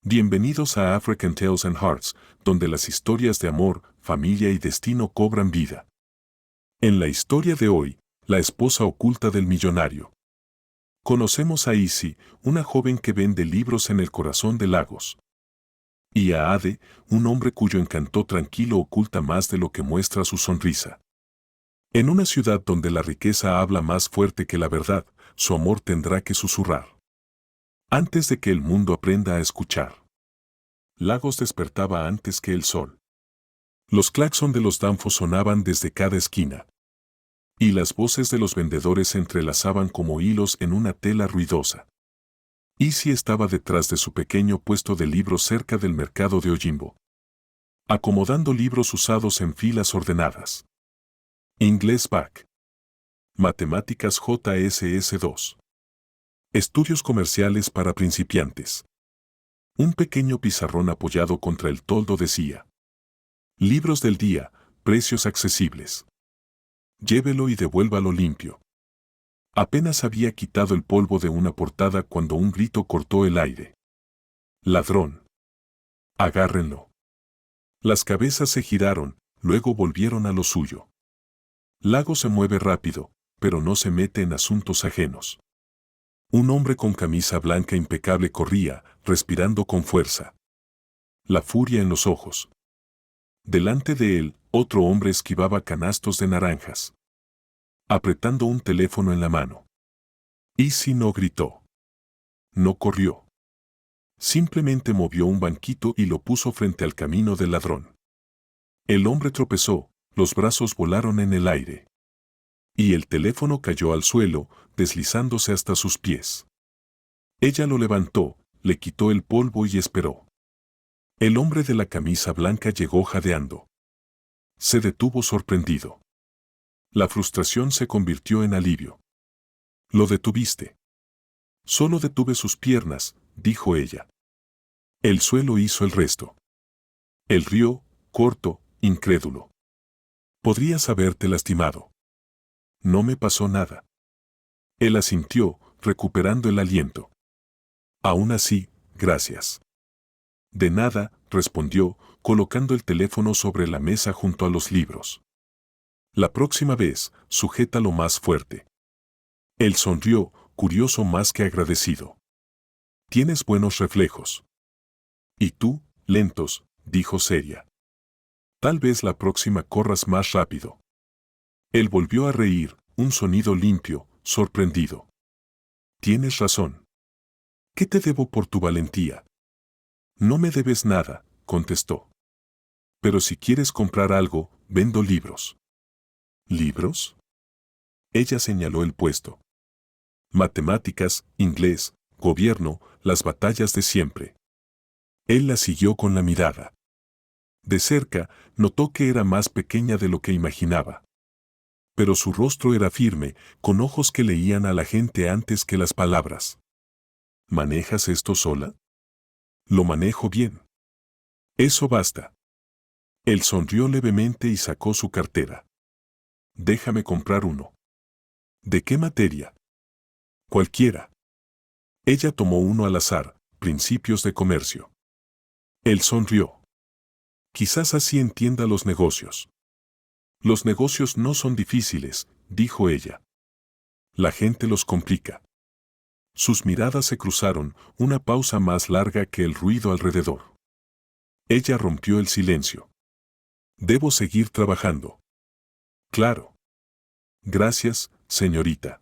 Bienvenidos a African Tales and Hearts, donde las historias de amor, familia y destino cobran vida. En la historia de hoy, la esposa oculta del millonario. Conocemos a Izzy, una joven que vende libros en el corazón de Lagos. Y a Ade, un hombre cuyo encanto tranquilo oculta más de lo que muestra su sonrisa. En una ciudad donde la riqueza habla más fuerte que la verdad, su amor tendrá que susurrar. Antes de que el mundo aprenda a escuchar. Lagos despertaba antes que el sol. Los claxon de los danfos sonaban desde cada esquina. Y las voces de los vendedores se entrelazaban como hilos en una tela ruidosa. Izzy estaba detrás de su pequeño puesto de libros cerca del mercado de Oyimbo, acomodando libros usados en filas ordenadas. Inglés Back. Matemáticas JSS 2. Estudios comerciales para principiantes. Un pequeño pizarrón apoyado contra el toldo decía: Libros del día, precios accesibles. Llévelo y devuélvalo limpio. Apenas había quitado el polvo de una portada cuando un grito cortó el aire. ¡Ladrón! ¡Agárrenlo! Las cabezas se giraron, luego volvieron a lo suyo. Lago se mueve rápido, pero no se mete en asuntos ajenos. Un hombre con camisa blanca impecable corría, respirando con fuerza. La furia en los ojos. Delante de él, otro hombre esquivaba canastos de naranjas, apretando un teléfono en la mano. Izzy no gritó. No corrió. Simplemente movió un banquito y lo puso frente al camino del ladrón. El hombre tropezó, los brazos volaron en el aire. Y el teléfono cayó al suelo, deslizándose hasta sus pies. Ella lo levantó, le quitó el polvo y esperó. El hombre de la camisa blanca llegó jadeando. Se detuvo sorprendido. La frustración se convirtió en alivio. Lo detuviste. Solo detuve sus piernas, dijo ella. El suelo hizo el resto. Él rió, corto, incrédulo. Podrías haberte lastimado. No me pasó nada. Él asintió, recuperando el aliento. Aún así, gracias. De nada, respondió, colocando el teléfono sobre la mesa junto a los libros. La próxima vez, sujétalo más fuerte. Él sonrió, curioso más que agradecido. Tienes buenos reflejos. Y tú, lentos, dijo seria. Tal vez la próxima corras más rápido. Él volvió a reír, un sonido limpio, sorprendido. Tienes razón. ¿Qué te debo por tu valentía? No me debes nada, contestó. Pero si quieres comprar algo, vendo libros. ¿Libros? Ella señaló el puesto. Matemáticas, inglés, gobierno, las batallas de siempre. Él la siguió con la mirada. De cerca, notó que era más pequeña de lo que imaginaba. Pero su rostro era firme, con ojos que leían a la gente antes que las palabras. ¿Manejas esto sola? Lo manejo bien. Eso basta. Él sonrió levemente y sacó su cartera. Déjame comprar uno. ¿De qué materia? Cualquiera. Ella tomó uno al azar, principios de comercio. Él sonrió. Quizás así entienda los negocios. Los negocios no son difíciles, dijo ella. La gente los complica. Sus miradas se cruzaron, una pausa más larga que el ruido alrededor. Ella rompió el silencio. Debo seguir trabajando. Claro. Gracias, señorita.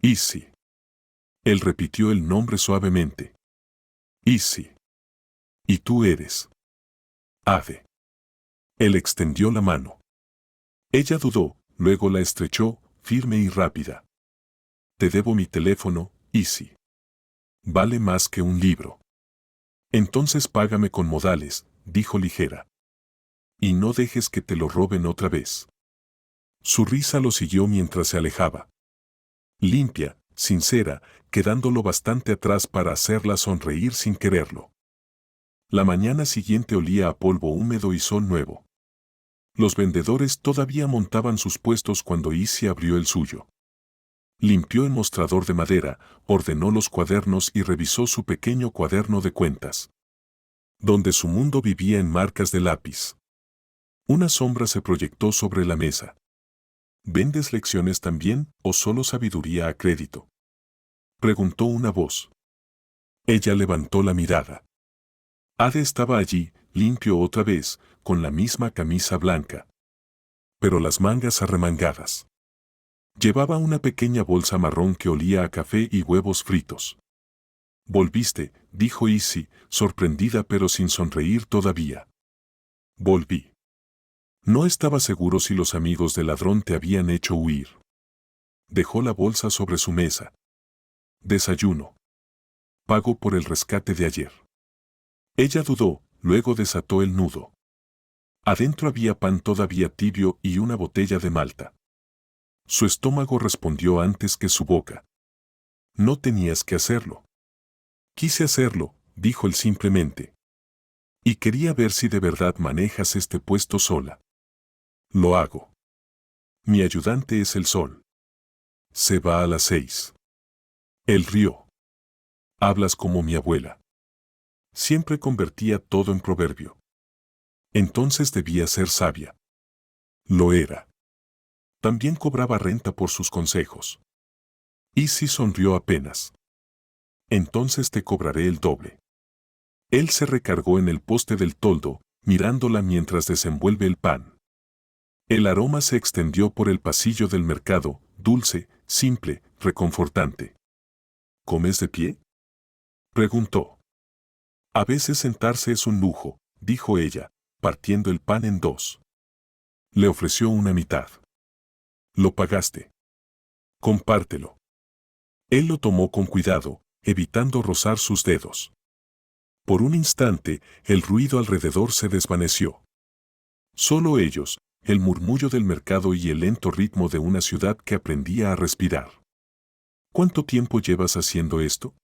Izzy. Él repitió el nombre suavemente. Izzy. ¿Y tú eres? Ade. Él extendió la mano. Ella dudó, luego la estrechó, firme y rápida. Te debo mi teléfono, Izzy. Vale más que un libro. Entonces págame con modales, dijo ligera. Y no dejes que te lo roben otra vez. Su risa lo siguió mientras se alejaba. Limpia, sincera, quedándolo bastante atrás para hacerla sonreír sin quererlo. La mañana siguiente olía a polvo húmedo y sol nuevo. Los vendedores todavía montaban sus puestos cuando Izzy abrió el suyo. Limpió el mostrador de madera, ordenó los cuadernos y revisó su pequeño cuaderno de cuentas. donde su mundo vivía en marcas de lápiz. Una sombra se proyectó sobre la mesa. ¿Vendes lecciones también o solo sabiduría a crédito?, preguntó una voz. Ella levantó la mirada. Ade estaba allí, limpio otra vez, con la misma camisa blanca, pero las mangas arremangadas. Llevaba una pequeña bolsa marrón que olía a café y huevos fritos. «Volviste», dijo Izzy, sorprendida pero sin sonreír todavía. «Volví. No estaba seguro si los amigos del ladrón te habían hecho huir». Dejó la bolsa sobre su mesa. «Desayuno. Pago por el rescate de ayer». Ella dudó, luego desató el nudo. Adentro había pan todavía tibio y una botella de malta. Su estómago respondió antes que su boca. «No tenías que hacerlo». «Quise hacerlo», dijo él simplemente. «Y quería ver si de verdad manejas este puesto sola». «Lo hago. Mi ayudante es el sol. Se va a las 6». Él rió. «Hablas como mi abuela. Siempre convertía todo en proverbio». Entonces debía ser sabia. Lo era. También cobraba renta por sus consejos. Izzy sonrió apenas. «Entonces te cobraré el doble». Él se recargó en el poste del toldo, mirándola mientras desenvuelve el pan. El aroma se extendió por el pasillo del mercado, dulce, simple, reconfortante. «¿Comes de pie?», preguntó. «A veces sentarse es un lujo», dijo ella, partiendo el pan en dos. Le ofreció una mitad. «Lo pagaste. Compártelo». Él lo tomó con cuidado, evitando rozar sus dedos. Por un instante, el ruido alrededor se desvaneció. Solo ellos, el murmullo del mercado y el lento ritmo de una ciudad que aprendía a respirar. «¿Cuánto tiempo llevas haciendo esto?»,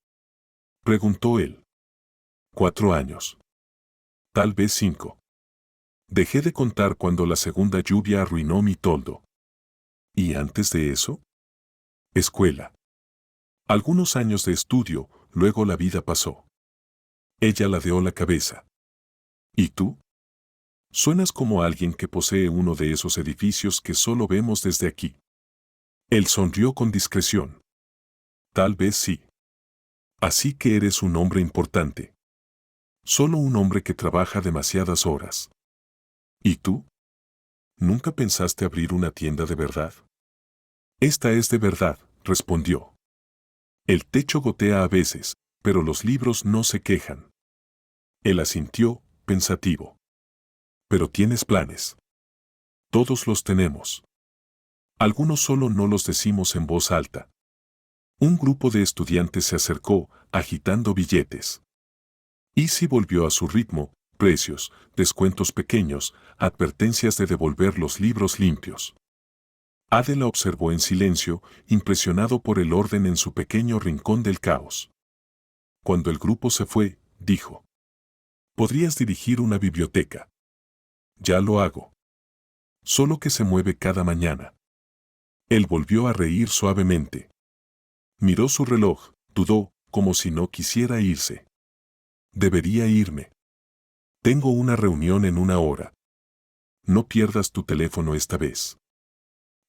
preguntó él. 4 años. Tal vez 5. Dejé de contar cuando la segunda lluvia arruinó mi toldo. ¿Y antes de eso? Escuela. Algunos años de estudio, luego la vida pasó. Ella ladeó la cabeza. ¿Y tú? Suenas como alguien que posee uno de esos edificios que solo vemos desde aquí. Él sonrió con discreción. Tal vez sí. Así que eres un hombre importante. Solo un hombre que trabaja demasiadas horas. ¿Y tú? ¿Nunca pensaste abrir una tienda de verdad? Esta es de verdad, respondió. El techo gotea a veces, pero los libros no se quejan. Él asintió, pensativo. Pero tienes planes. Todos los tenemos. Algunos solo no los decimos en voz alta. Un grupo de estudiantes se acercó, agitando billetes. Izzy volvió a su ritmo, precios, descuentos pequeños, advertencias de devolver los libros limpios. Ade la observó en silencio, impresionado por el orden en su pequeño rincón del caos. Cuando el grupo se fue, dijo: «Podrías dirigir una biblioteca». «Ya lo hago. Solo que se mueve cada mañana». Él volvió a reír suavemente. Miró su reloj, dudó, como si no quisiera irse. «Debería irme. Tengo una reunión en 1 hora. No pierdas tu teléfono esta vez».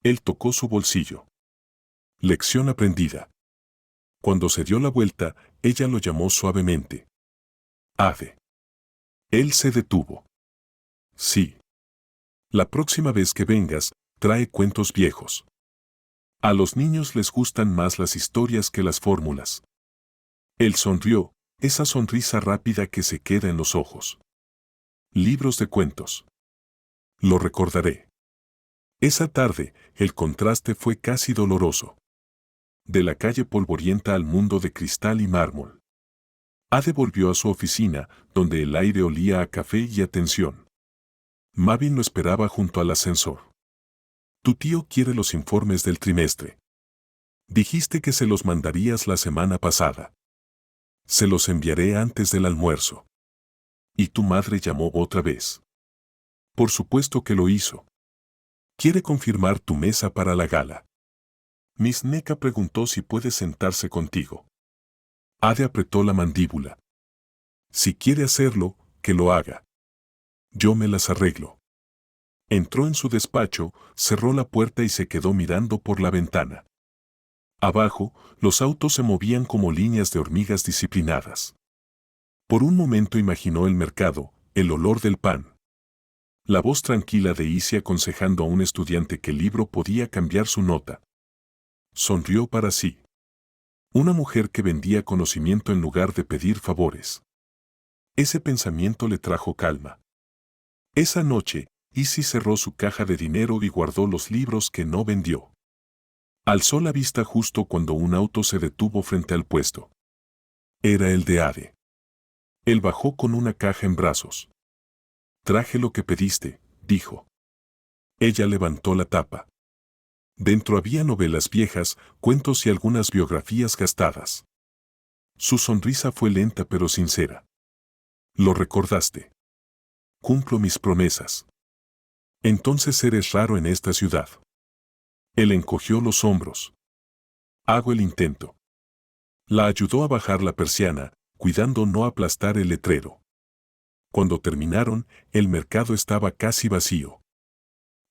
Él tocó su bolsillo. Lección aprendida. Cuando se dio la vuelta, ella lo llamó suavemente. «Ade». Él se detuvo. «Sí. La próxima vez que vengas, trae cuentos viejos. A los niños les gustan más las historias que las fórmulas». Él sonrió, esa sonrisa rápida que se queda en los ojos. «Libros de cuentos». Lo recordaré. Esa tarde, el contraste fue casi doloroso. De la calle polvorienta al mundo de cristal y mármol. Ade volvió a su oficina, donde el aire olía a café y a tensión. Mavin lo esperaba junto al ascensor. «Tu tío quiere los informes del trimestre. Dijiste que se los mandarías la semana pasada». «Se los enviaré antes del almuerzo». «¿Y tu madre llamó otra vez?» «Por supuesto que lo hizo. Quiere confirmar tu mesa para la gala». Miss Neca preguntó si puede sentarse contigo. Ade apretó la mandíbula. «Si quiere hacerlo, Que lo haga. Yo me las arreglo. Entró en su despacho, cerró la puerta y se quedó mirando por la ventana. Abajo, los autos se movían como líneas de hormigas disciplinadas. Por un momento imaginó el mercado, el olor del pan. La voz tranquila de Izzy aconsejando a un estudiante que el libro podía cambiar su nota. Sonrió para sí. Una mujer que vendía conocimiento en lugar de pedir favores. Ese pensamiento le trajo calma. Esa noche, Izzy cerró su caja de dinero y guardó los libros que no vendió. Alzó la vista justo cuando un auto se detuvo frente al puesto. Era el de Ade. Él bajó con una caja en brazos. Traje lo que pediste, dijo. Ella levantó la tapa. Dentro había novelas viejas, cuentos y algunas biografías gastadas. Su sonrisa fue lenta pero sincera. Lo recordaste. Cumplo mis promesas. Entonces eres raro en esta ciudad. Él encogió los hombros. Hago el intento. La ayudó a bajar la persiana, cuidando no aplastar el letrero. Cuando terminaron, el mercado estaba casi vacío.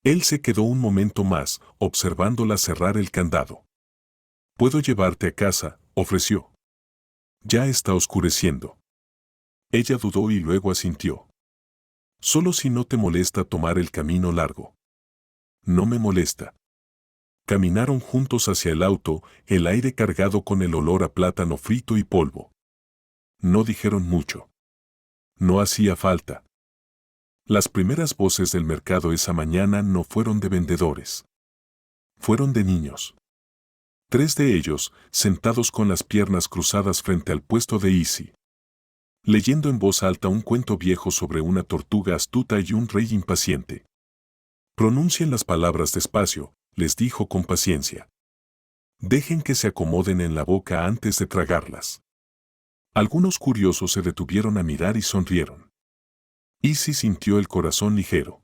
Él se quedó un momento más, observándola cerrar el candado. «Puedo llevarte a casa», ofreció. «Ya está oscureciendo». Ella dudó y luego asintió. «Solo si no te molesta tomar el camino largo». «No me molesta». Caminaron juntos hacia el auto, el aire cargado con el olor a plátano frito y polvo. No dijeron mucho. No hacía falta. Las primeras voces del mercado esa mañana no fueron de vendedores. Fueron de niños. 3 de ellos, sentados con las piernas cruzadas frente al puesto de Izzy. Leyendo en voz alta un cuento viejo sobre una tortuga astuta y un rey impaciente. «Pronuncien las palabras despacio», les dijo con paciencia. «Dejen que se acomoden en la boca antes de tragarlas». Algunos curiosos se detuvieron a mirar y sonrieron. Izzy sintió el corazón ligero.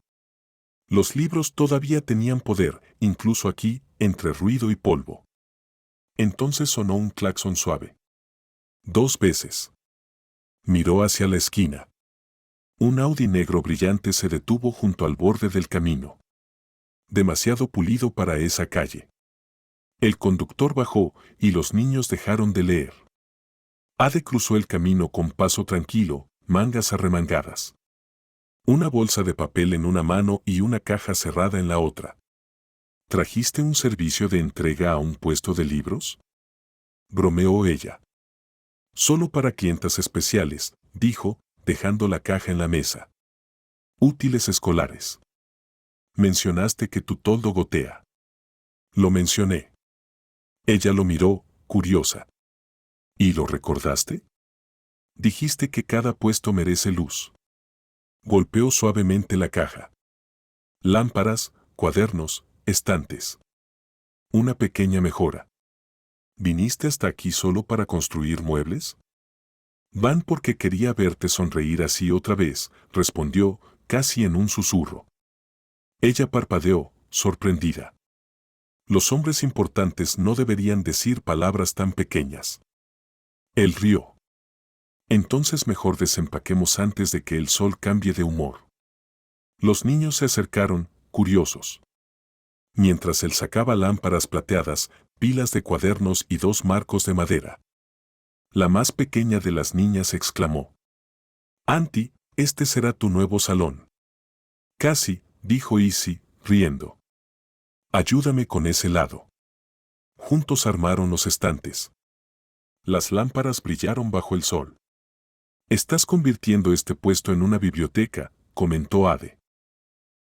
Los libros todavía tenían poder, incluso aquí, entre ruido y polvo. Entonces sonó un claxon suave. 2 veces. Miró hacia la esquina. Un Audi negro brillante se detuvo junto al borde del camino. Demasiado pulido para esa calle. El conductor bajó y los niños dejaron de leer. Ade cruzó el camino con paso tranquilo, mangas arremangadas. Una bolsa de papel en una mano y una caja cerrada en la otra. ¿Trajiste un servicio de entrega a un puesto de libros?, bromeó ella. Solo para clientas especiales, dijo, dejando la caja en la mesa. Útiles escolares. Mencionaste que tu toldo gotea. Lo mencioné. Ella lo miró, curiosa. ¿Y lo recordaste? Dijiste que cada puesto merece luz. Golpeó suavemente la caja. Lámparas, cuadernos, estantes. Una pequeña mejora. ¿Viniste hasta aquí solo para construir muebles? Van porque quería verte sonreír así otra vez, respondió, casi en un susurro. Ella parpadeó, sorprendida. Los hombres importantes no deberían decir palabras tan pequeñas. Él rió. Entonces mejor desempaquemos antes de que el sol cambie de humor. Los niños se acercaron, curiosos. Mientras él sacaba lámparas plateadas, pilas de cuadernos y 2 marcos de madera. La más pequeña de las niñas exclamó. «Auntie, este será tu nuevo salón». «Casi», dijo Izzy, riendo. «Ayúdame con ese lado». Juntos armaron los estantes. Las lámparas brillaron bajo el sol. «Estás convirtiendo este puesto en una biblioteca», comentó Ade.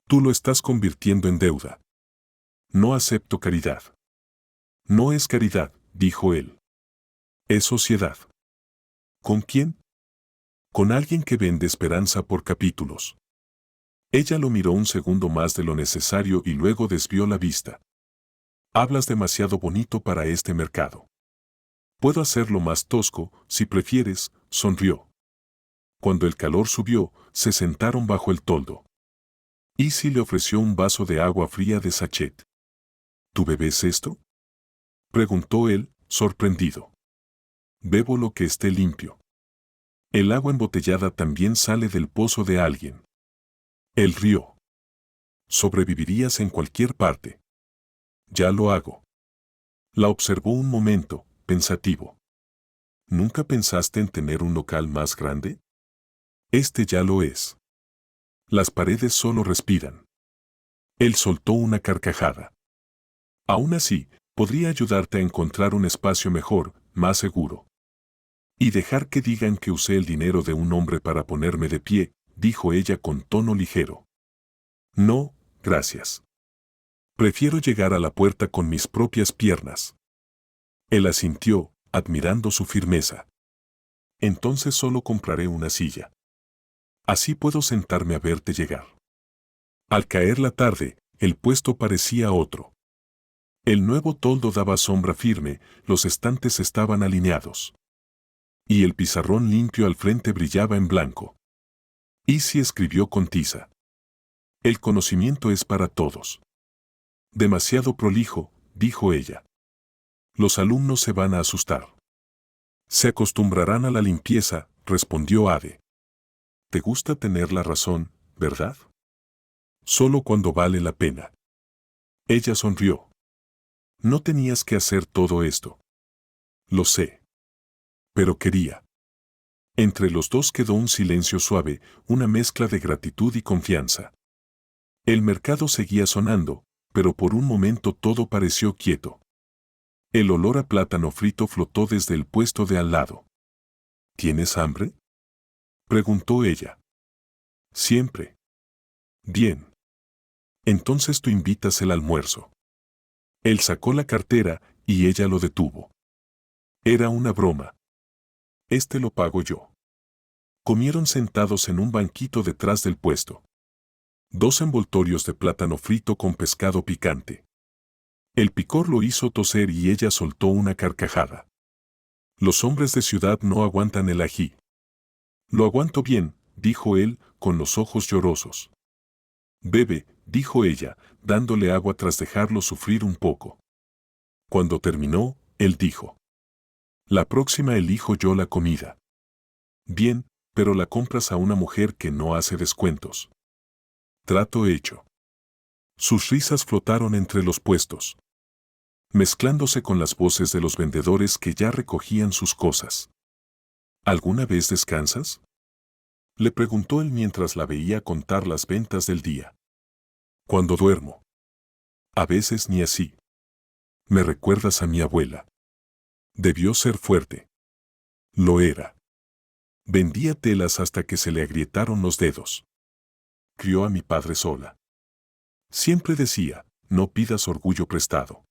«Tú lo estás convirtiendo en deuda». «No acepto caridad». «No es caridad», dijo él. «Es sociedad». «¿Con quién?» «Con alguien que vende esperanza por capítulos». Ella lo miró un segundo más de lo necesario y luego desvió la vista. «Hablas demasiado bonito para este mercado». «Puedo hacerlo más tosco, si prefieres», sonrió. Cuando el calor subió, se sentaron bajo el toldo. Izzy le ofreció un vaso de agua fría de sachet. ¿Tú bebes esto?, preguntó él, sorprendido. «Bebo lo que esté limpio». El agua embotellada también sale del pozo de alguien. Él rió. Sobrevivirías en cualquier parte. Ya lo hago. La observó un momento, pensativo. ¿Nunca pensaste en tener un local más grande? Este ya lo es. Las paredes solo respiran. Él soltó una carcajada. Aún así, podría ayudarte a encontrar un espacio mejor, más seguro. Y dejar que digan que usé el dinero de un hombre para ponerme de pie, dijo ella con tono ligero. No, gracias. Prefiero llegar a la puerta con mis propias piernas. Él asintió, admirando su firmeza. Entonces solo compraré una silla. Así puedo sentarme a verte llegar. Al caer la tarde, el puesto parecía otro. El nuevo toldo daba sombra firme, los estantes estaban alineados. Y el pizarrón limpio al frente brillaba en blanco. Izzy escribió con tiza. El conocimiento es para todos. Demasiado prolijo, dijo ella. Los alumnos se van a asustar. Se acostumbrarán a la limpieza, respondió Ade. Te gusta tener la razón, ¿verdad? Solo cuando vale la pena. Ella sonrió. No tenías que hacer todo esto. Lo sé. Pero quería. Entre los dos quedó un silencio suave, una mezcla de gratitud y confianza. El mercado seguía sonando, pero por un momento todo pareció quieto. El olor a plátano frito flotó desde el puesto de al lado. ¿Tienes hambre?, preguntó ella. Siempre. Bien. Entonces tú invitas el almuerzo. Él sacó la cartera y ella lo detuvo. Era una broma. Este lo pago yo. Comieron sentados en un banquito detrás del puesto. 2 envoltorios de plátano frito con pescado picante. El picor lo hizo toser y ella soltó una carcajada. Los hombres de ciudad no aguantan el ají. Lo aguanto bien, dijo él, con los ojos llorosos. Bebe, dijo ella, dándole agua tras dejarlo sufrir un poco. Cuando terminó, él dijo. La próxima elijo yo la comida. Bien, pero la compras a una mujer que no hace descuentos. Trato hecho. Sus risas flotaron entre los puestos, mezclándose con las voces de los vendedores que ya recogían sus cosas. ¿Alguna vez descansas?, le preguntó él mientras la veía contar las ventas del día. Cuando duermo. A veces ni así. Me recuerdas a mi abuela. Debió ser fuerte. Lo era. Vendía telas hasta que se le agrietaron los dedos. Crió a mi padre sola. Siempre decía, no pidas orgullo prestado.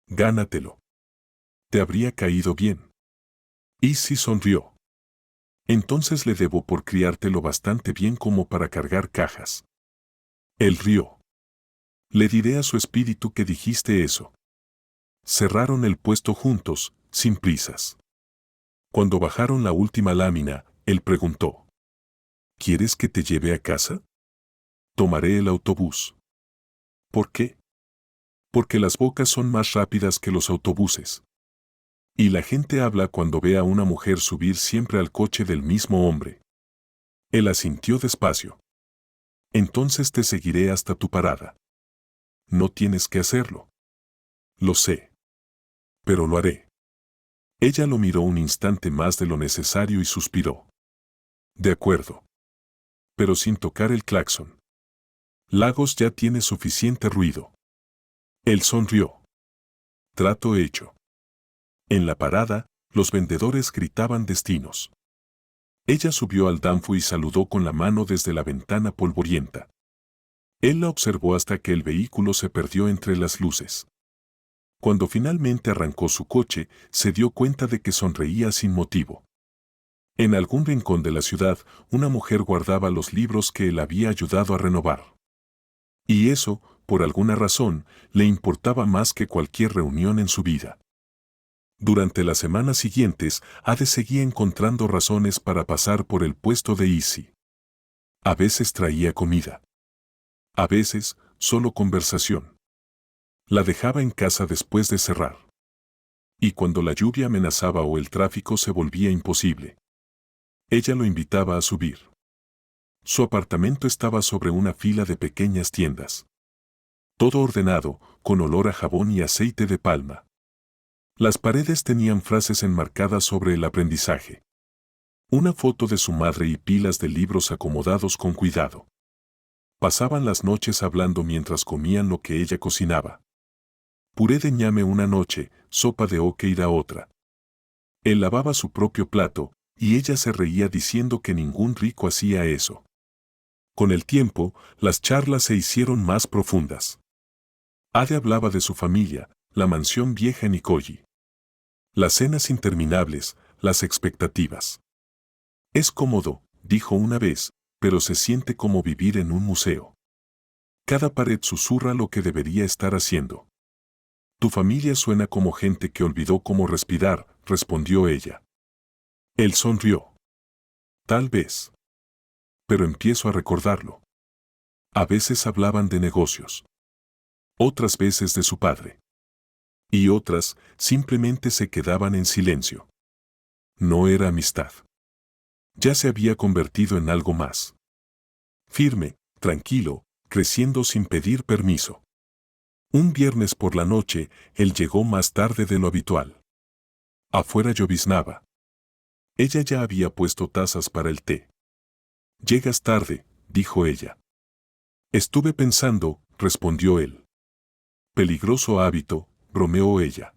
Gánatelo. Te habría caído bien. Izzy sonrió. Entonces le debo por criártelo bastante bien como para cargar cajas. Él rió. Le diré a su espíritu que dijiste eso. Cerraron el puesto juntos, sin prisas. Cuando bajaron la última lámina, él preguntó. ¿Quieres que te lleve a casa? Tomaré el autobús. ¿Por qué? Porque las bocas son más rápidas que los autobuses. Y la gente habla cuando ve a una mujer subir siempre al coche del mismo hombre. Él asintió despacio. Entonces te seguiré hasta tu parada. No tienes que hacerlo. Lo sé. Pero lo haré. Ella lo miró un instante más de lo necesario y suspiró. De acuerdo. Pero sin tocar el claxon. Lagos ya tiene suficiente ruido. Él sonrió. Trato hecho. En la parada, los vendedores gritaban destinos. Ella subió al danfo y saludó con la mano desde la ventana polvorienta. Él la observó hasta que el vehículo se perdió entre las luces. Cuando finalmente arrancó su coche, se dio cuenta de que sonreía sin motivo. En algún rincón de la ciudad, una mujer guardaba los libros que él había ayudado a renovar. Y eso, por alguna razón, le importaba más que cualquier reunión en su vida. Durante las semanas siguientes, Ade seguía encontrando razones para pasar por el puesto de Izzy. A veces traía comida. A veces, solo conversación. La dejaba en casa después de cerrar. Y cuando la lluvia amenazaba o el tráfico se volvía imposible. Ella lo invitaba a subir. Su apartamento estaba sobre una fila de pequeñas tiendas. Todo ordenado, con olor a jabón y aceite de palma. Las paredes tenían frases enmarcadas sobre el aprendizaje. Una foto de su madre y pilas de libros acomodados con cuidado. Pasaban las noches hablando mientras comían lo que ella cocinaba. Puré de ñame una noche, sopa de oqueira otra. Él lavaba su propio plato, y ella se reía diciendo que ningún rico hacía eso. Con el tiempo, las charlas se hicieron más profundas. Ade hablaba de su familia, la mansión vieja en Ikoyi. Las cenas interminables, las expectativas. Es cómodo, dijo una vez, pero se siente como vivir en un museo. Cada pared susurra lo que debería estar haciendo. Tu familia suena como gente que olvidó cómo respirar, respondió ella. Él sonrió. Tal vez. Pero empiezo a recordarlo. A veces hablaban de negocios. Otras veces de su padre. Y otras, simplemente se quedaban en silencio. No era amistad. Ya se había convertido en algo más. Firme, tranquilo, creciendo sin pedir permiso. Un viernes por la noche, él llegó más tarde de lo habitual. Afuera lloviznaba. Ella ya había puesto tazas para el té. Llegas tarde, dijo ella. Estuve pensando, respondió él. Peligroso hábito, bromeó ella.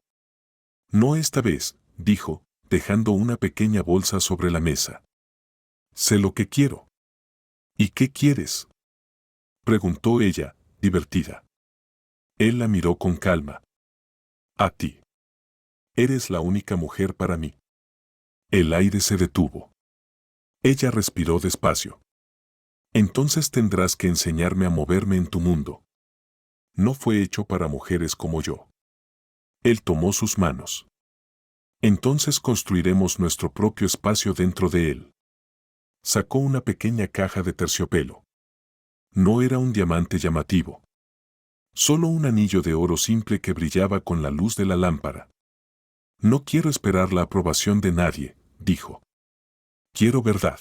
No esta vez, dijo, dejando una pequeña bolsa sobre la mesa. Sé lo que quiero. ¿Y qué quieres? Preguntó ella, divertida. Él la miró con calma. A ti. Eres la única mujer para mí. El aire se detuvo. Ella respiró despacio. Entonces tendrás que enseñarme a moverme en tu mundo. No fue hecho para mujeres como yo. Él tomó sus manos. Entonces construiremos nuestro propio espacio dentro de él. Sacó una pequeña caja de terciopelo. No era un diamante llamativo. Solo un anillo de oro simple que brillaba con la luz de la lámpara. No quiero esperar la aprobación de nadie, dijo. Quiero verdad.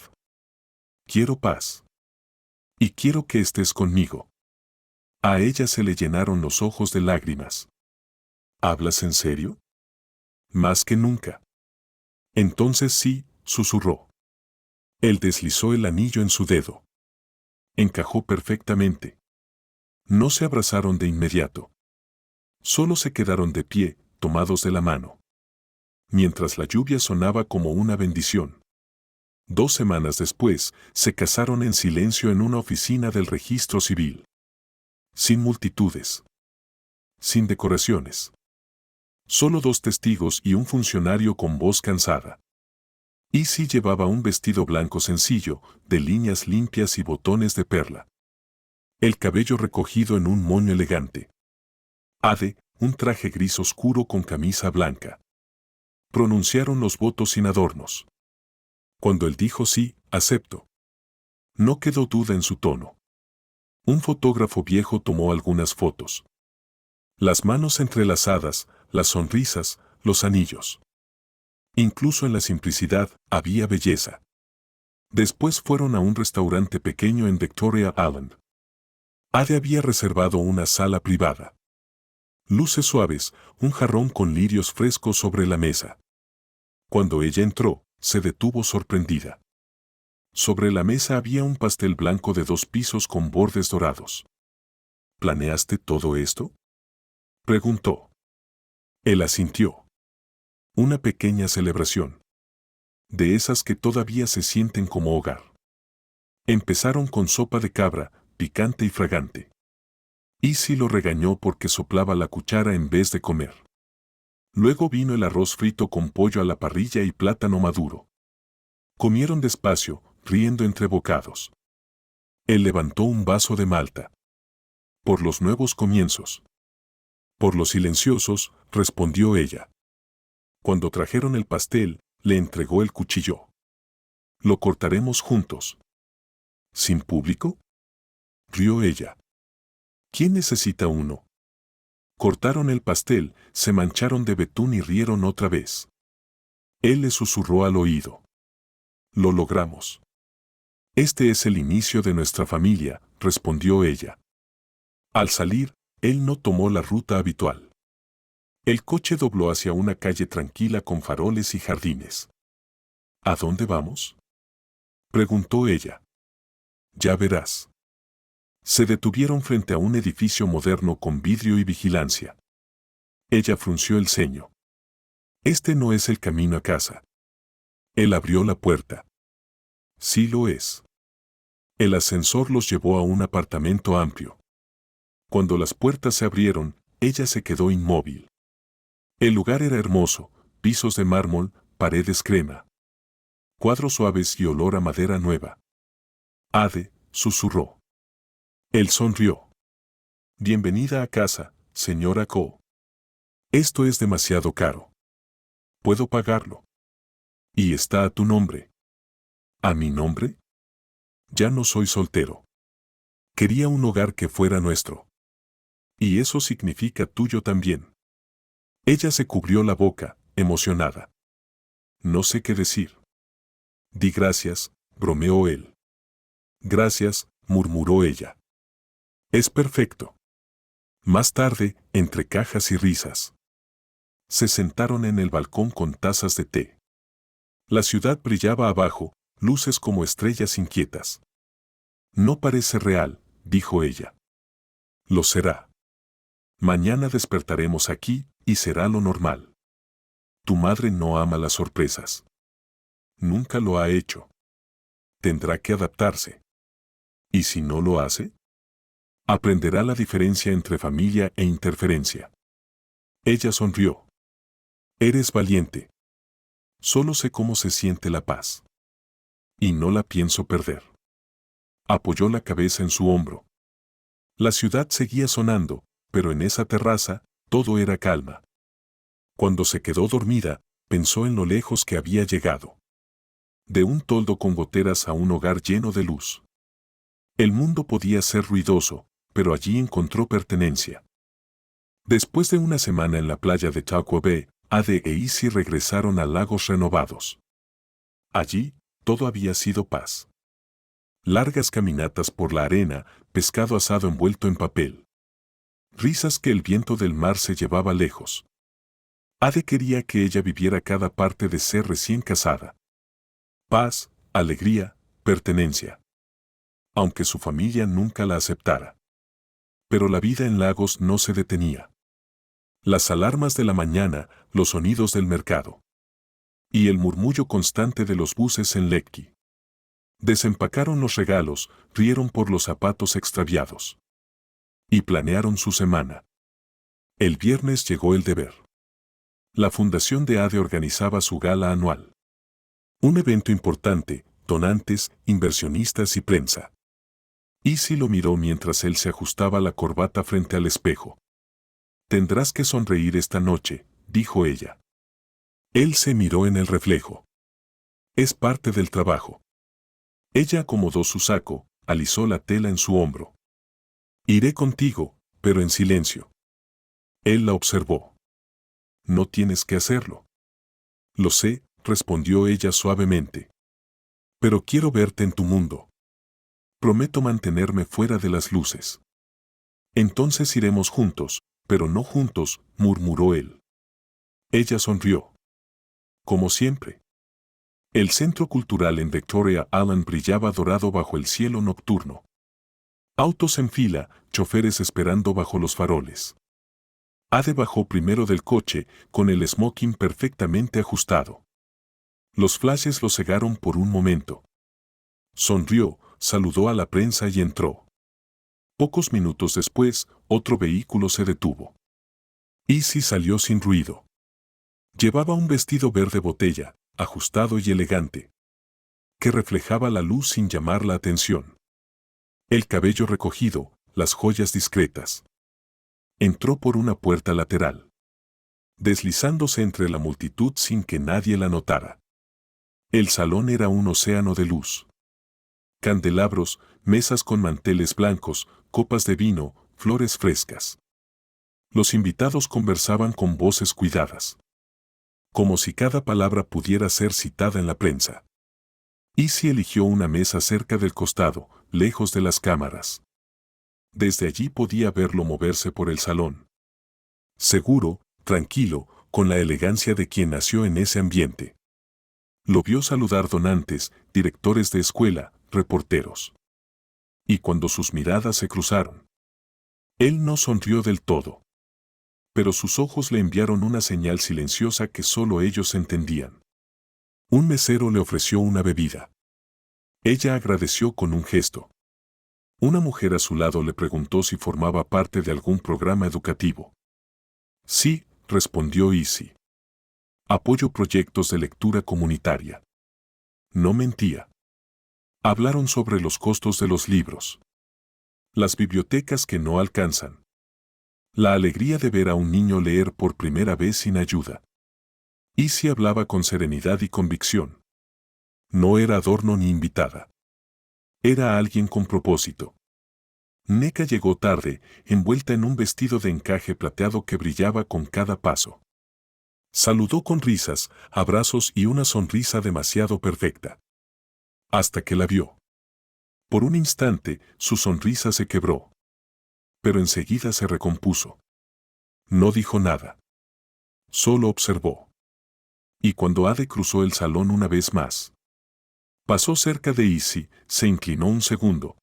Quiero paz. Y quiero que estés conmigo. A ella se le llenaron los ojos de lágrimas. ¿Hablas en serio? Más que nunca. Entonces sí, susurró. Él deslizó el anillo en su dedo. Encajó perfectamente. No se abrazaron de inmediato. Solo se quedaron de pie, tomados de la mano. Mientras la lluvia sonaba como una bendición. 2 semanas después, se casaron en silencio en una oficina del registro civil. Sin multitudes. Sin decoraciones. Solo 2 testigos y un funcionario con voz cansada. Izzy llevaba un vestido blanco sencillo, de líneas limpias y botones de perla. El cabello recogido en un moño elegante. Ade, un traje gris oscuro con camisa blanca. Pronunciaron los votos sin adornos. Cuando él dijo sí, acepto. No quedó duda en su tono. Un fotógrafo viejo tomó algunas fotos. Las manos entrelazadas, las sonrisas, los anillos. Incluso en la simplicidad había belleza. Después fueron a un restaurante pequeño en Victoria Island. Ade había reservado una sala privada. Luces suaves, un jarrón con lirios frescos sobre la mesa. Cuando ella entró, se detuvo sorprendida. Sobre la mesa había un pastel blanco de 2 pisos con bordes dorados. ¿Planeaste todo esto?, preguntó. Él asintió. Una pequeña celebración. De esas que todavía se sienten como hogar. Empezaron con sopa de cabra, picante y fragante. Izzy lo regañó porque soplaba la cuchara en vez de comer. Luego vino el arroz frito con pollo a la parrilla y plátano maduro. Comieron despacio, riendo entre bocados. Él levantó un vaso de malta. Por los nuevos comienzos. Por los silenciosos, respondió ella. Cuando trajeron el pastel, le entregó el cuchillo. Lo cortaremos juntos. ¿Sin público?, rió ella. ¿Quién necesita uno? Cortaron el pastel, se mancharon de betún y rieron otra vez. Él le susurró al oído. Lo logramos. Este es el inicio de nuestra familia, respondió ella. Al salir, él no tomó la ruta habitual. El coche dobló hacia una calle tranquila con faroles y jardines. ¿A dónde vamos?, preguntó ella. Ya verás. Se detuvieron frente a un edificio moderno con vidrio y vigilancia. Ella frunció el ceño. Este no es el camino a casa. Él abrió la puerta. Sí lo es. El ascensor los llevó a un apartamento amplio. Cuando las puertas se abrieron, ella se quedó inmóvil. El lugar era hermoso, pisos de mármol, paredes crema, cuadros suaves y olor a madera nueva. Ade, susurró. Él sonrió. Bienvenida a casa, señora Ko. Esto es demasiado caro. Puedo pagarlo. Y está a tu nombre. ¿A mi nombre? Ya no soy soltero. Quería un hogar que fuera nuestro. Y eso significa tuyo también. Ella se cubrió la boca, emocionada. No sé qué decir. Di gracias, bromeó él. Gracias, murmuró ella. Es perfecto. Más tarde, entre cajas y risas, se sentaron en el balcón con tazas de té. La ciudad brillaba abajo, luces como estrellas inquietas. No parece real, dijo ella. Lo será. Mañana despertaremos aquí, y será lo normal. Tu madre no ama las sorpresas. Nunca lo ha hecho. Tendrá que adaptarse. ¿Y si no lo hace? Aprenderá la diferencia entre familia e interferencia. Ella sonrió. Eres valiente. Solo sé cómo se siente la paz. Y no la pienso perder. Apoyó la cabeza en su hombro. La ciudad seguía sonando, pero en esa terraza, todo era calma. Cuando se quedó dormida, pensó en lo lejos que había llegado. De un toldo con goteras a un hogar lleno de luz. El mundo podía ser ruidoso, pero allí encontró pertenencia. Después de una semana en la playa de Taqua Bay, Ade e Izzy regresaron a Lagos renovados. Allí, todo había sido paz. Largas caminatas por la arena, pescado asado envuelto en papel. Risas que el viento del mar se llevaba lejos. Ade quería que ella viviera cada parte de ser recién casada. Paz, alegría, pertenencia. Aunque su familia nunca la aceptara. Pero la vida en Lagos no se detenía. Las alarmas de la mañana, los sonidos del mercado. Y el murmullo constante de los buses en Lekki. Desempacaron los regalos, rieron por los zapatos extraviados. Y planearon su semana. El viernes llegó el deber. La fundación de Ade organizaba su gala anual. Un evento importante, donantes, inversionistas y prensa. Izzy lo miró mientras él se ajustaba la corbata frente al espejo. Tendrás que sonreír esta noche, dijo ella. Él se miró en el reflejo. Es parte del trabajo. Ella acomodó su saco, alisó la tela en su hombro. Iré contigo, pero en silencio. Él la observó. No tienes que hacerlo. Lo sé, respondió ella suavemente. Pero quiero verte en tu mundo. Prometo mantenerme fuera de las luces. Entonces iremos juntos, pero no juntos, murmuró él. Ella sonrió. Como siempre. El centro cultural en Victoria Island brillaba dorado bajo el cielo nocturno. Autos en fila, choferes esperando bajo los faroles. Ade bajó primero del coche, con el smoking perfectamente ajustado. Los flashes lo cegaron por un momento. Sonrió, saludó a la prensa y entró. Pocos minutos después, otro vehículo se detuvo. Izzy salió sin ruido. Llevaba un vestido verde botella, ajustado y elegante, que reflejaba la luz sin llamar la atención. El cabello recogido, las joyas discretas. Entró por una puerta lateral, deslizándose entre la multitud sin que nadie la notara. El salón era un océano de luz. Candelabros, mesas con manteles blancos, copas de vino, flores frescas. Los invitados conversaban con voces cuidadas. Como si cada palabra pudiera ser citada en la prensa. Izzy eligió una mesa cerca del costado, lejos de las cámaras. Desde allí podía verlo moverse por el salón. Seguro, tranquilo, con la elegancia de quien nació en ese ambiente. Lo vio saludar donantes, directores de escuela, reporteros. Y cuando sus miradas se cruzaron, él no sonrió del todo. Pero sus ojos le enviaron una señal silenciosa que solo ellos entendían. Un mesero le ofreció una bebida. Ella agradeció con un gesto. Una mujer a su lado le preguntó si formaba parte de algún programa educativo. Sí, respondió Izzy. Apoyo proyectos de lectura comunitaria. No mentía. Hablaron sobre los costos de los libros. Las bibliotecas que no alcanzan. La alegría de ver a un niño leer por primera vez sin ayuda. Izzy hablaba con serenidad y convicción. No era adorno ni invitada. Era alguien con propósito. Nneka llegó tarde, envuelta en un vestido de encaje plateado que brillaba con cada paso. Saludó con risas, abrazos y una sonrisa demasiado perfecta. Hasta que la vio. Por un instante, su sonrisa se quebró. Pero enseguida se recompuso. No dijo nada. Solo observó. Y cuando Ade cruzó el salón una vez más, pasó cerca de Izzy, se inclinó un segundo.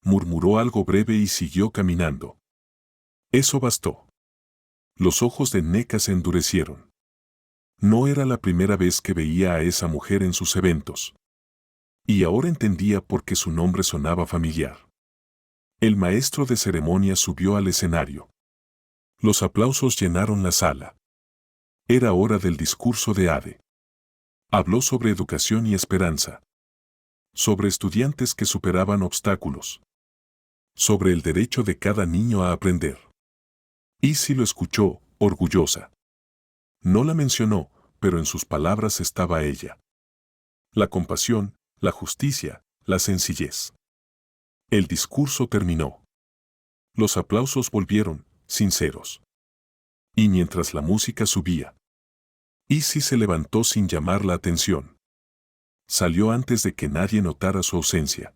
Murmuró algo breve y siguió caminando. Eso bastó. Los ojos de Nneka se endurecieron. No era la primera vez que veía a esa mujer en sus eventos. Y ahora entendía por qué su nombre sonaba familiar. El maestro de ceremonias subió al escenario. Los aplausos llenaron la sala. Era hora del discurso de Ade. Habló sobre educación y esperanza. Sobre estudiantes que superaban obstáculos. Sobre el derecho de cada niño a aprender. Izzy lo escuchó, orgullosa. No la mencionó, pero en sus palabras estaba ella. La compasión, la justicia, la sencillez. El discurso terminó. Los aplausos volvieron, sinceros. Y mientras la música subía, Izzy se levantó sin llamar la atención. Salió antes de que nadie notara su ausencia.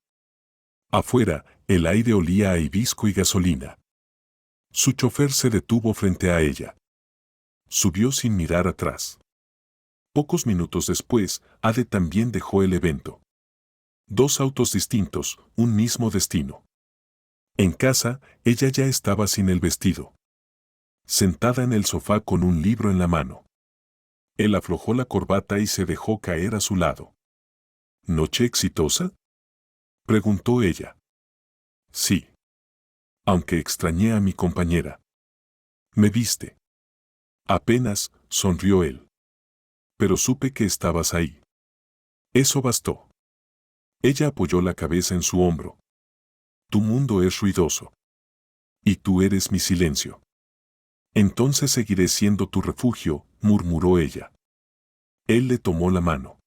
Afuera, el aire olía a hibisco y gasolina. Su chofer se detuvo frente a ella. Subió sin mirar atrás. Pocos minutos después, Ade también dejó el evento. 2 autos distintos, un mismo destino. En casa, ella ya estaba sin el vestido. Sentada en el sofá con un libro en la mano. Él aflojó la corbata y se dejó caer a su lado. ¿Noche exitosa?, preguntó ella. Sí. Aunque extrañé a mi compañera. ¿Me viste? Apenas, sonrió él. Pero supe que estabas ahí. Eso bastó. Ella apoyó la cabeza en su hombro. Tu mundo es ruidoso. Y tú eres mi silencio. Entonces seguiré siendo tu refugio, murmuró ella. Él le tomó la mano.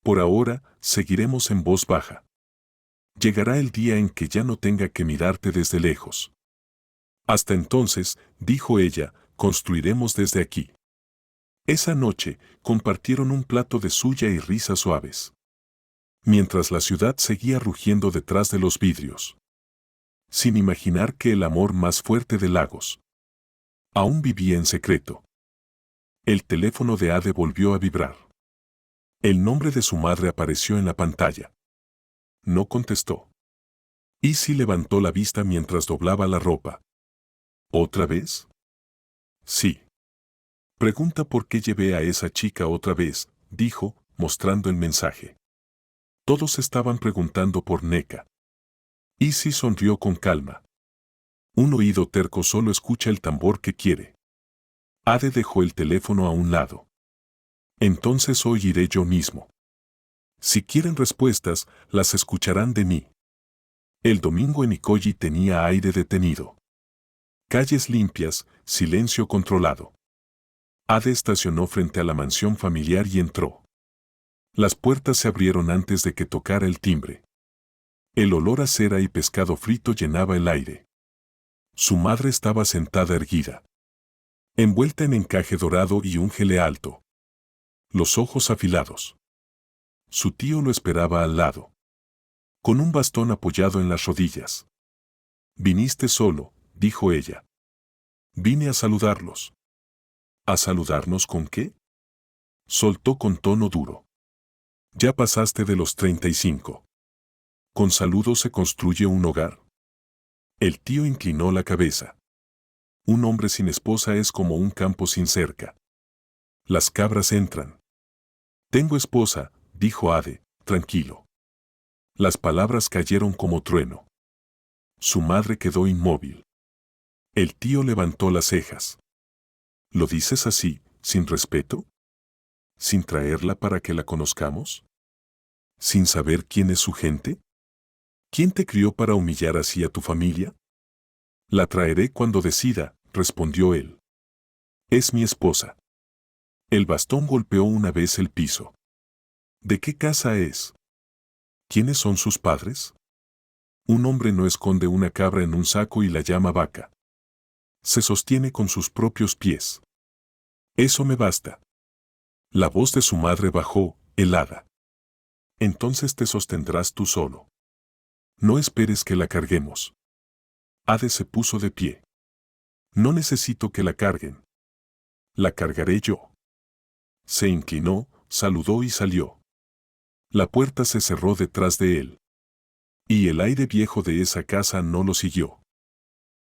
Por ahora, seguiremos en voz baja. Llegará el día en que ya no tenga que mirarte desde lejos. Hasta entonces, dijo ella, construiremos desde aquí. Esa noche, compartieron un plato de suya y risas suaves. Mientras la ciudad seguía rugiendo detrás de los vidrios. Sin imaginar que el amor más fuerte de Lagos aún vivía en secreto. El teléfono de Ade volvió a vibrar. El nombre de su madre apareció en la pantalla. No contestó. Izzy levantó la vista mientras doblaba la ropa. ¿Otra vez? Sí. Pregunta por qué llevé a esa chica otra vez, dijo, mostrando el mensaje. Todos estaban preguntando por Nneka. Izzy sonrió con calma. Un oído terco solo escucha el tambor que quiere. Ade dejó el teléfono a un lado. Entonces hoy iré yo mismo. Si quieren respuestas, las escucharán de mí. El domingo en Ikoyi tenía aire detenido. Calles limpias, silencio controlado. Ade estacionó frente a la mansión familiar y entró. Las puertas se abrieron antes de que tocara el timbre. El olor a cera y pescado frito llenaba el aire. Su madre estaba sentada erguida. Envuelta en encaje dorado y un gelé alto. Los ojos afilados. Su tío lo esperaba al lado, con un bastón apoyado en las rodillas. «Viniste solo», dijo ella. «Vine a saludarlos». «¿A saludarnos con qué?», soltó con tono duro. «Ya pasaste de los 35. ¿Con saludos se construye un hogar?». El tío inclinó la cabeza. «Un hombre sin esposa es como un campo sin cerca. Las cabras entran». «Tengo esposa», dijo Ade, tranquilo. Las palabras cayeron como trueno. Su madre quedó inmóvil. El tío levantó las cejas. «¿Lo dices así, sin respeto? ¿Sin traerla para que la conozcamos? ¿Sin saber quién es su gente? ¿Quién te crió para humillar así a tu familia?». «La traeré cuando decida», respondió él. «Es mi esposa». El bastón golpeó una vez el piso. «¿De qué casa es? ¿Quiénes son sus padres?». Un hombre no esconde una cabra en un saco y la llama vaca. Se sostiene con sus propios pies. Eso me basta. La voz de su madre bajó, helada. «Entonces te sostendrás tú solo. No esperes que la carguemos». Ade se puso de pie. «No necesito que la carguen. La cargaré yo». Se inclinó, saludó y salió. La puerta se cerró detrás de él. Y el aire viejo de esa casa no lo siguió.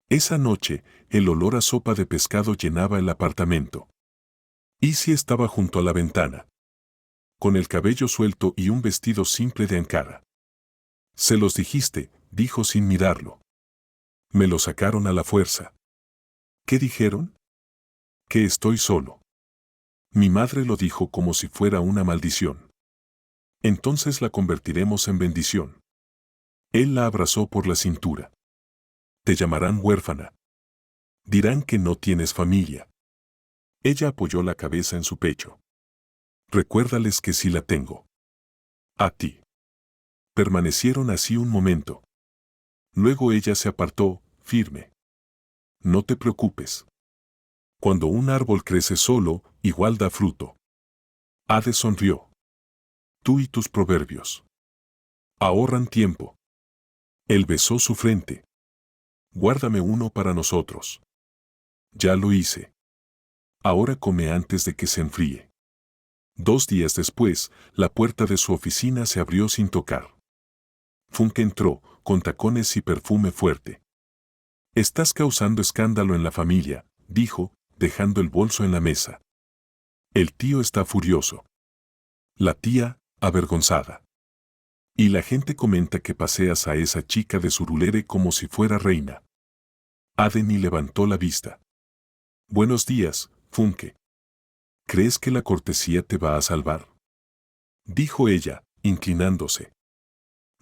Esa noche, el olor a sopa de pescado llenaba el apartamento. Izzy estaba junto a la ventana, con el cabello suelto y un vestido simple de Ankara. «Se los dijiste», dijo sin mirarlo. «Me lo sacaron a la fuerza». «¿Qué dijeron?». «Que estoy solo». «Mi madre lo dijo como si fuera una maldición». «Entonces la convertiremos en bendición». Él la abrazó por la cintura. «Te llamarán huérfana. Dirán que no tienes familia». Ella apoyó la cabeza en su pecho. «Recuérdales que sí la tengo. A ti». Permanecieron así un momento. Luego ella se apartó, firme. «No te preocupes. Cuando un árbol crece solo, igual da fruto». Ade sonrió. «Tú y tus proverbios ahorran tiempo». Él besó su frente. «Guárdame uno para nosotros». «Ya lo hice. Ahora come antes de que se enfríe». 2 días después, la puerta de su oficina se abrió sin tocar. Funke entró, con tacones y perfume fuerte. «Estás causando escándalo en la familia», dijo, dejando el bolso en la mesa. El tío está furioso. La tía, avergonzada. Y la gente comenta que paseas a esa chica de Surulere como si fuera reina. Adeni levantó la vista. «Buenos días, Funke. ¿Crees que la cortesía te va a salvar?», dijo ella, inclinándose.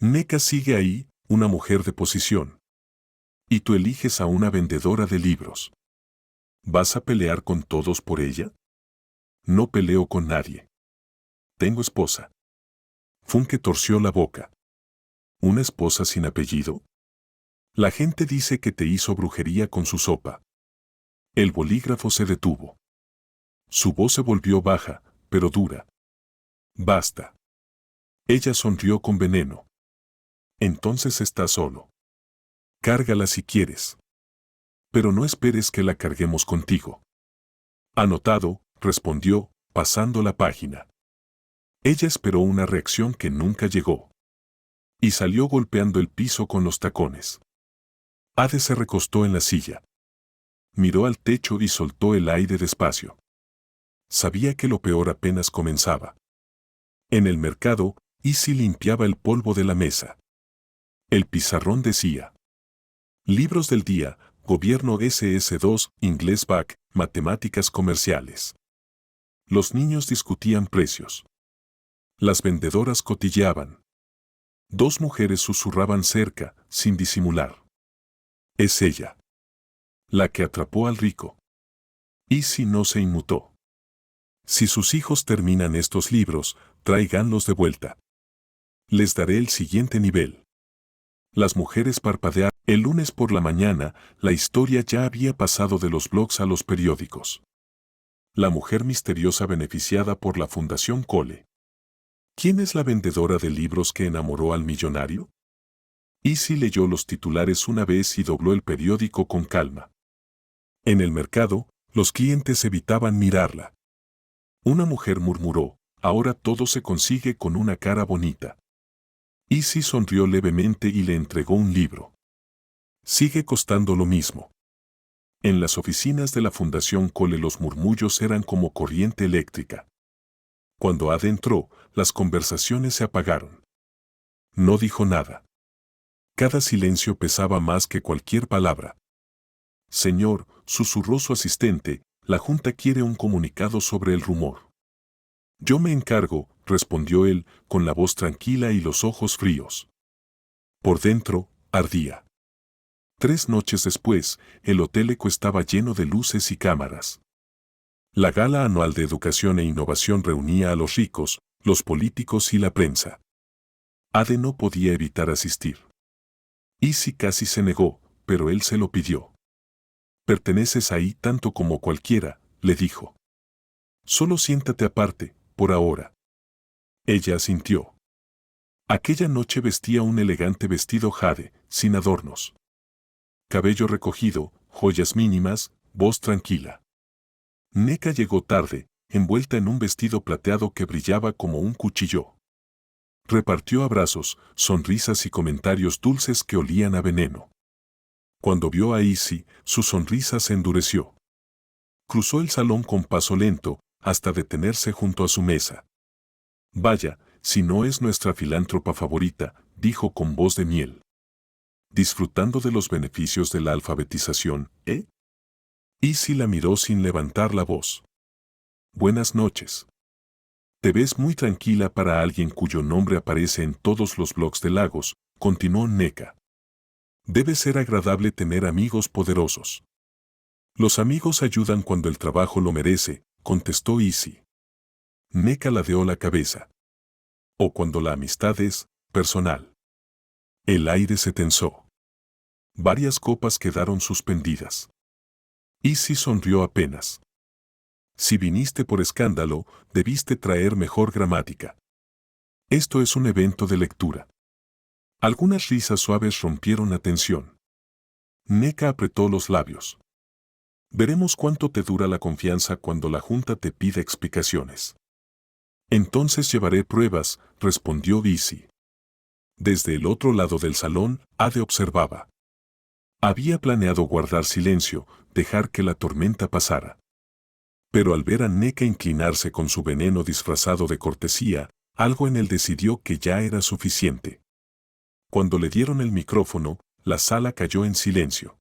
«Neka sigue ahí, una mujer de posición. Y tú eliges a una vendedora de libros. ¿Vas a pelear con todos por ella?». «No peleo con nadie. Tengo esposa». Funke torció la boca. «¿Una esposa sin apellido?». «La gente dice que te hizo brujería con su sopa». El bolígrafo se detuvo. Su voz se volvió baja, pero dura. «Basta». Ella sonrió con veneno. «Entonces estás solo. Cárgala si quieres. Pero no esperes que la carguemos contigo». «Anotado», respondió, pasando la página. Ella esperó una reacción que nunca llegó. Y salió golpeando el piso con los tacones. Ade se recostó en la silla. Miró al techo y soltó el aire despacio. Sabía que lo peor apenas comenzaba. En el mercado, Izzy limpiaba el polvo de la mesa. El pizarrón decía: «Libros del día, Gobierno SS2, Inglés BAC, Matemáticas comerciales». Los niños discutían precios. Las vendedoras cotillaban. 2 mujeres susurraban cerca, sin disimular. «Es ella. La que atrapó al rico». Izzy no se inmutó. «Si sus hijos terminan estos libros, tráiganlos de vuelta. Les daré el siguiente nivel». Las mujeres parpadearon. El lunes por la mañana, la historia ya había pasado de los blogs a los periódicos. La mujer misteriosa beneficiada por la Fundación Cole. ¿Quién es la vendedora de libros que enamoró al millonario? Easy leyó los titulares una vez y dobló el periódico con calma. En el mercado, los clientes evitaban mirarla. Una mujer murmuró, ahora todo se consigue con una cara bonita. Easy sonrió levemente y le entregó un libro. Sigue costando lo mismo. En las oficinas de la Fundación Cole los murmullos eran como corriente eléctrica. Cuando adentró, las conversaciones se apagaron. No dijo nada. Cada silencio pesaba más que cualquier palabra. Señor, susurró su asistente, la Junta quiere un comunicado sobre el rumor. Yo me encargo, respondió él, con la voz tranquila y los ojos fríos. Por dentro, ardía. 3 noches después, el Hotel Eco estaba lleno de luces y cámaras. La gala anual de educación e innovación reunía a los ricos, los políticos y la prensa. Ade no podía evitar asistir. Easy casi se negó, pero él se lo pidió. Perteneces ahí tanto como cualquiera, le dijo. Solo siéntate aparte, por ahora. Ella asintió. Aquella noche vestía un elegante vestido jade, sin adornos. Cabello recogido, joyas mínimas, voz tranquila. Nneka llegó tarde, envuelta en un vestido plateado que brillaba como un cuchillo. Repartió abrazos, sonrisas y comentarios dulces que olían a veneno. Cuando vio a Easy, su sonrisa se endureció. Cruzó el salón con paso lento, hasta detenerse junto a su mesa. Vaya, si no es nuestra filántropa favorita, dijo con voz de miel. Disfrutando de los beneficios de la alfabetización, ¿eh? Easy la miró sin levantar la voz. Buenas noches. Te ves muy tranquila para alguien cuyo nombre aparece en todos los blogs de Lagos, continuó Nneka. Debe ser agradable tener amigos poderosos. Los amigos ayudan cuando el trabajo lo merece, contestó Easy. Nneka ladeó la cabeza. O cuando la amistad es personal. El aire se tensó. Varias copas quedaron suspendidas. Easy sonrió apenas. Si viniste por escándalo, debiste traer mejor gramática. Esto es un evento de lectura. Algunas risas suaves rompieron la tensión. Nneka apretó los labios. Veremos cuánto te dura la confianza cuando la Junta te pida explicaciones. Entonces llevaré pruebas, respondió Easy. Desde el otro lado del salón, Ade observaba. Había planeado guardar silencio, dejar que la tormenta pasara. Pero al ver a Nneka inclinarse con su veneno disfrazado de cortesía, algo en él decidió que ya era suficiente. Cuando le dieron el micrófono, la sala cayó en silencio.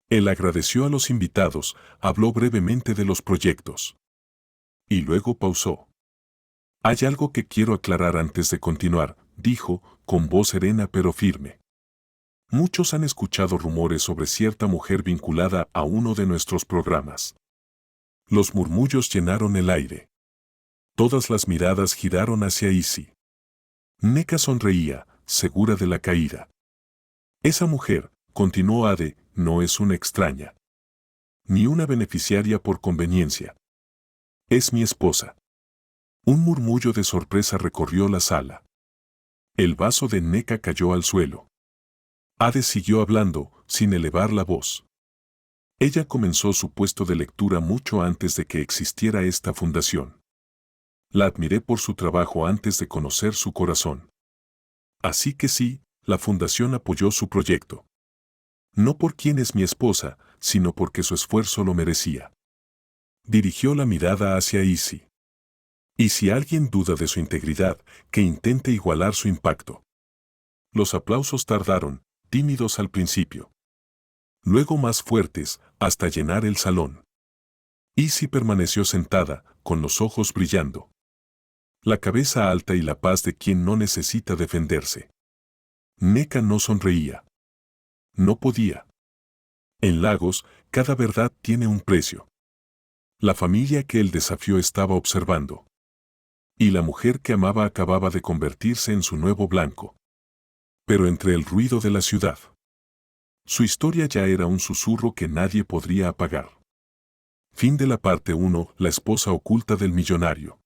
Él agradeció a los invitados, habló brevemente de los proyectos. Y luego pausó. Hay algo que quiero aclarar antes de continuar, dijo, con voz serena pero firme. Muchos han escuchado rumores sobre cierta mujer vinculada a uno de nuestros programas. Los murmullos llenaron el aire. Todas las miradas giraron hacia Easy. Nneka sonreía, segura de la caída. Esa mujer, continuó Ade, no es una extraña. Ni una beneficiaria por conveniencia. Es mi esposa. Un murmullo de sorpresa recorrió la sala. El vaso de Nneka cayó al suelo. Ade siguió hablando, sin elevar la voz. Ella comenzó su puesto de lectura mucho antes de que existiera esta fundación. La admiré por su trabajo antes de conocer su corazón. Así que sí, la fundación apoyó su proyecto. No por quién es mi esposa, sino porque su esfuerzo lo merecía. Dirigió la mirada hacia Easy. Y si alguien duda de su integridad, que intente igualar su impacto. Los aplausos tardaron, tímidos al principio. Luego más fuertes, hasta llenar el salón. Easy permaneció sentada, con los ojos brillando. La cabeza alta y la paz de quien no necesita defenderse. Nneka no sonreía. No podía. En Lagos, cada verdad tiene un precio. La familia que el desafío estaba observando. Y la mujer que amaba acababa de convertirse en su nuevo blanco. Pero entre el ruido de la ciudad. Su historia ya era un susurro que nadie podría apagar. Fin de la parte 1, la esposa oculta del millonario.